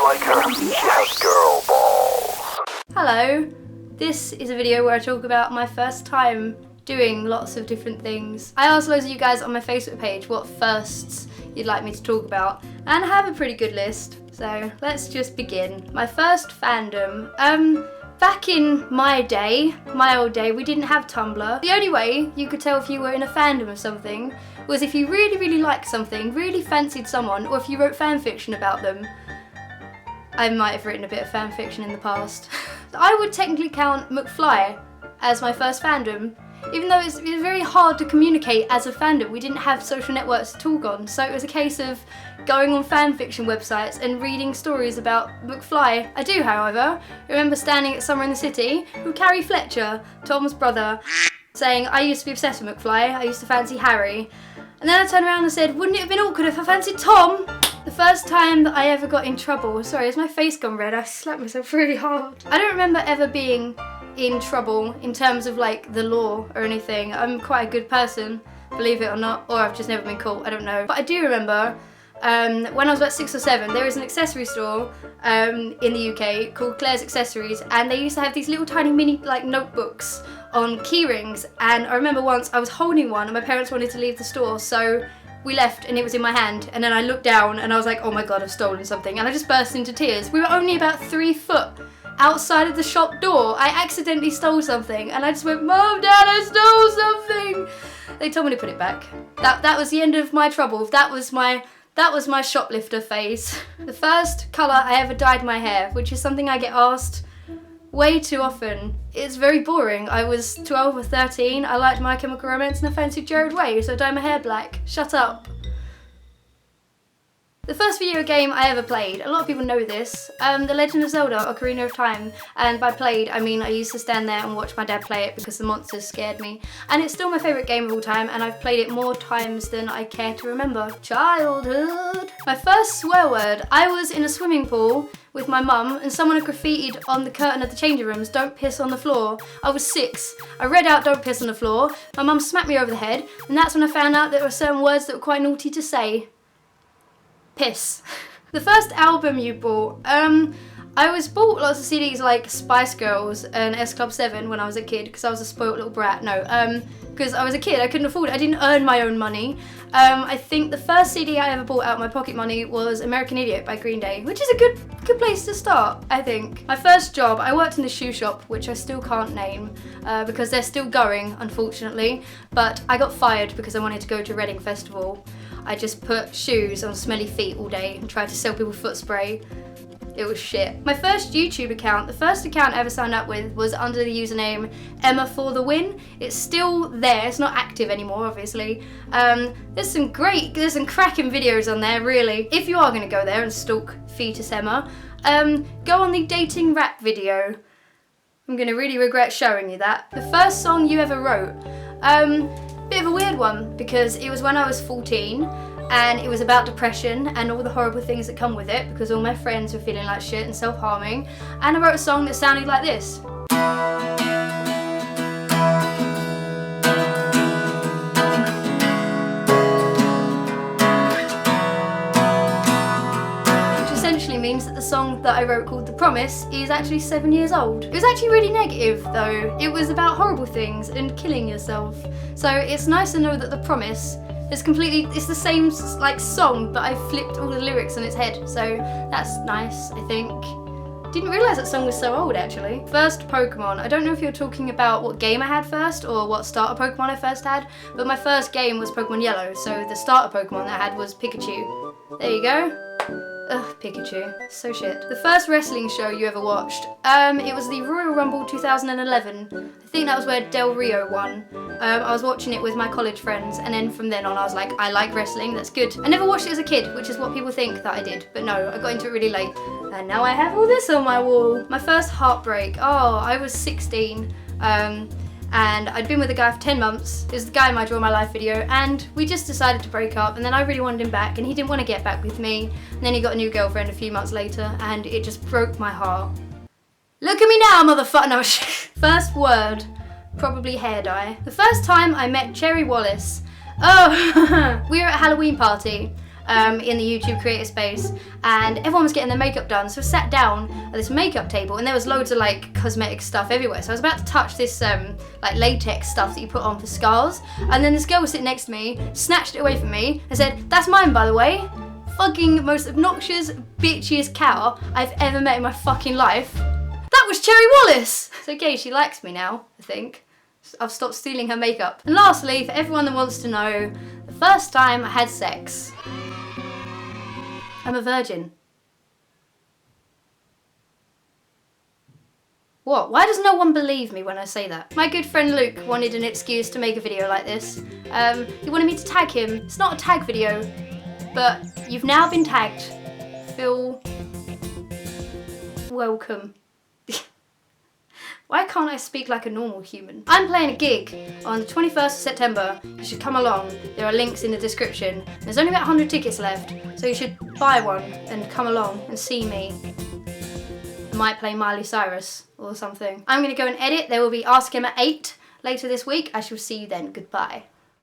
like her. She has girl balls. Hello, this is a video where I talk about my first time doing lots of different things. I asked loads of you guys on my Facebook page what firsts you'd like me to talk about, and I have a pretty good list, so let's just begin. My first fandom. Back in my old day, we didn't have Tumblr. The only way you could tell if you were in a fandom of something was if you really liked something, really fancied someone, or if you wrote fan fiction about them. I might have written a bit of fan fiction in the past. I would technically count McFly as my first fandom, even though it was very hard to communicate as a fandom. We didn't have social networks at all gone, so it was a case of going on fan fiction websites and reading stories about McFly. I do, however, remember standing at Somewhere in the City with Carrie Fletcher, Tom's brother, saying, I used to be obsessed with McFly, I used to fancy Harry. And then I turned around and said, wouldn't it have been awkward if I fancied Tom? The first time that I ever got in trouble, sorry, has my face gone red? I slapped myself really hard. I don't remember ever being in trouble in terms of like the law or anything. I'm quite a good person, believe it or not, or I've just never been caught, I don't know. But I do remember when I was about 6 or 7, there was an accessory store in the UK called Claire's Accessories, and they used to have these little tiny mini like notebooks on key rings, and I remember once I was holding one and my parents wanted to leave the store, so we left and it was in my hand, and then I looked down and I was like, oh my god, I've stolen something, and I just burst into tears. We were only about 3 foot outside of the shop door. I accidentally stole something and I just went, Mom, Dad, I stole something. They told me to put it back. That was the end of my trouble. That was my shoplifter phase. The first colour I ever dyed my hair, which is something I get asked way too often. It's very boring. I was 12 or 13, I liked My Chemical Romance and I fancied Jared Way, so I dyed my hair black. Shut up. The first video game I ever played, a lot of people know this, The Legend of Zelda: Ocarina of Time, and by played I mean I used to stand there and watch my dad play it because the monsters scared me, and it's still my favourite game of all time, and I've played it more times than I care to remember. Childhood! My first swear word, I was in a swimming pool with my mum and someone had graffitied on the curtain of the changing rooms, don't piss on the floor. I was 6. I read out don't piss on the floor, my mum smacked me over the head, and that's when I found out there were certain words that were quite naughty to say. Piss. The first album you bought, I was bought lots of CDs like Spice Girls and S Club 7 when I was a kid because I was a spoiled little brat. No, because I was a kid, I couldn't afford it, I didn't earn my own money. I think the first CD I ever bought out of my pocket money was American Idiot by Green Day, which is a good place to start, I think. My first job, I worked in a shoe shop, which I still can't name because they're still going, unfortunately, but I got fired because I wanted to go to Reading Festival. I just put shoes on smelly feet all day and tried to sell people foot spray. It was shit. My first YouTube account, the first account I ever signed up with was under the username Emma for the Win. It's still there, it's not active anymore obviously. There's some cracking videos on there really. If you are gonna go there and stalk Fetus Emma, go on the dating rap video. I'm gonna really regret showing you that. The first song you ever wrote, bit of a weird one because it was when I was 14 and it was about depression and all the horrible things that come with it because all my friends were feeling like shit and self-harming, and I wrote a song that sounded like this. Which essentially means that the song that I wrote called The Promise is actually 7 years old. It was actually really negative though. It was about horrible things and killing yourself. So it's nice to know that The Promise is it's the same like song, but I flipped all the lyrics on its head. So that's nice, I think. Didn't realise that song was so old actually. First Pokemon. I don't know if you're talking about what game I had first or what starter Pokemon I first had, but my first game was Pokemon Yellow, so the starter Pokemon that I had was Pikachu. There you go. Ugh, Pikachu. So shit. The first wrestling show you ever watched? It was the Royal Rumble 2011. I think that was where Del Rio won. I was watching it with my college friends, and then from then on I was like, I like wrestling, that's good. I never watched it as a kid, which is what people think that I did, but no, I got into it really late. And now I have all this on my wall. My first heartbreak, I was 16. And I'd been with a guy for 10 months. It was the guy in my Draw My Life video, and we just decided to break up, and then I really wanted him back and he didn't want to get back with me, and then he got a new girlfriend a few months later and it just broke my heart. Look at me now, motherfucker. No, first word, probably hair dye. The first time I met Cherry Wallis, we were at a Halloween party. in the YouTube creator space, and everyone was getting their makeup done, so I sat down at this makeup table and there was loads of like cosmetic stuff everywhere. So I was about to touch this like latex stuff that you put on for scars, and then this girl was sitting next to me, snatched it away from me and said, "That's mine, by the way." Fucking most obnoxious, bitchiest cow I've ever met in my fucking life. That was Cherry Wallis! It's okay, she likes me now, I think. I've stopped stealing her makeup. And lastly, for everyone that wants to know, the first time I had sex. I'm a virgin. What? Why does no one believe me when I say that? My good friend Luke wanted an excuse to make a video like this. He wanted me to tag him. It's not a tag video, but you've now been tagged. Feel welcome. Why can't I speak like a normal human? I'm playing a gig on the 21st of September. You should come along. There are links in the description. There's only about 100 tickets left, so you should buy one and come along and see me. I might play Miley Cyrus or something. I'm gonna go and edit. There will be Ask Him at 8 later this week. I shall see you then. Goodbye.